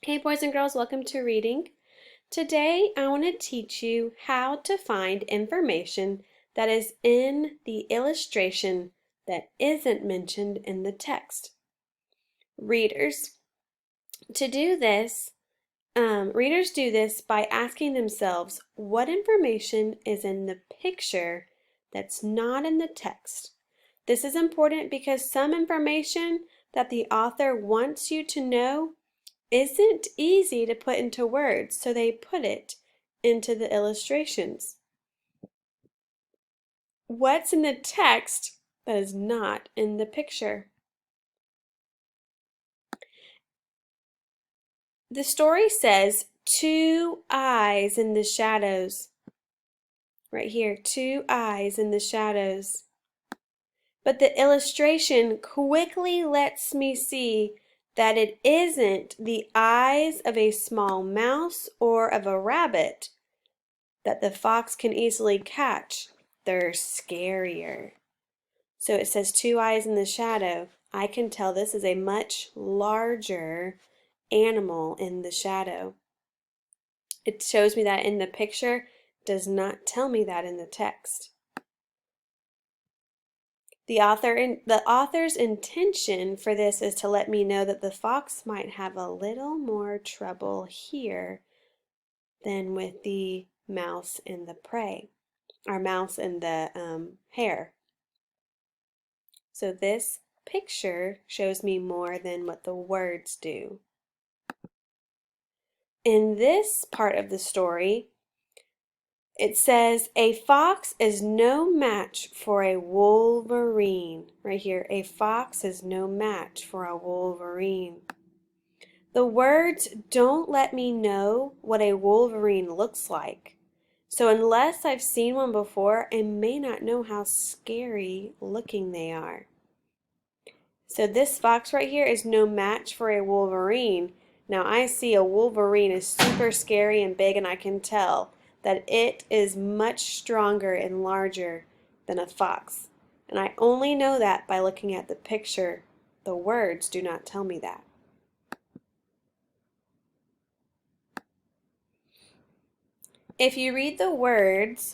Hey boys and girls, welcome to reading. Today I want to teach you how to find information that is in the illustration that isn't mentioned in the text. Readers, to do this, readers do this by asking themselves what information is in the picture that's not in the text. This is important because some information that the author wants you to know isn't easy to put into words, so they put it into the illustrations. What's in the text that is not in the picture? The story says two eyes in the shadows. Right here, two eyes in the shadows. But the illustration quickly lets me see that it isn't the eyes of a small mouse or of a rabbit that the fox can easily catch. They're scarier. So it says two eyes in the shadow. I can tell this is a much larger animal in the shadow. It shows me that in the picture, does not tell me that in the text. The author's intention for this is to let me know that the fox might have a little more trouble here than with the mouse and the prey, or mouse and the hare. So this picture shows me more than what the words do. In this part of the story, it says, a fox is no match for a wolverine. Right here, a fox is no match for a wolverine. The words don't let me know what a wolverine looks like. So unless I've seen one before, I may not know how scary looking they are. So this fox right here is no match for a wolverine. Now I see a wolverine is super scary and big, and I can tell that it is much stronger and larger than a fox. And I only know that by looking at the picture. The words do not tell me that. If you read the words,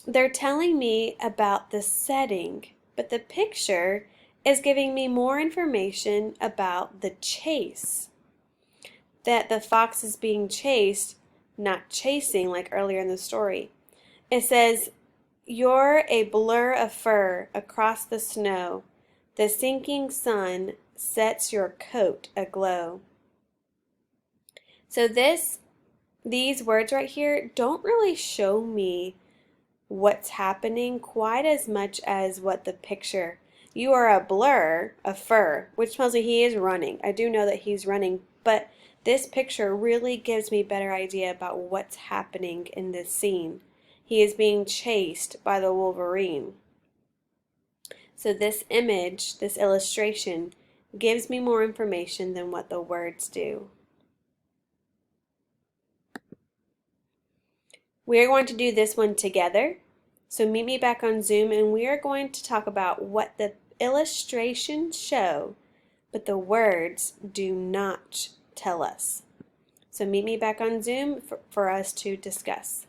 they're telling me about the setting, but the picture is giving me more information about the chase. That the fox is being chased, not chasing like earlier in the story. It says, you're a blur of fur across the snow. The sinking sun sets your coat aglow. So these words right here don't really show me what's happening quite as much as what the picture. You are a blur of fur, which tells me he is running. I do know that he's running, but this picture really gives me a better idea about what's happening in this scene. He is being chased by the wolverine. So this image, this illustration, gives me more information than what the words do. We're going to do this one together. So meet me back on Zoom, and we are going to talk about what the illustrations show, but the words do not tell us. So meet me back on Zoom for us to discuss.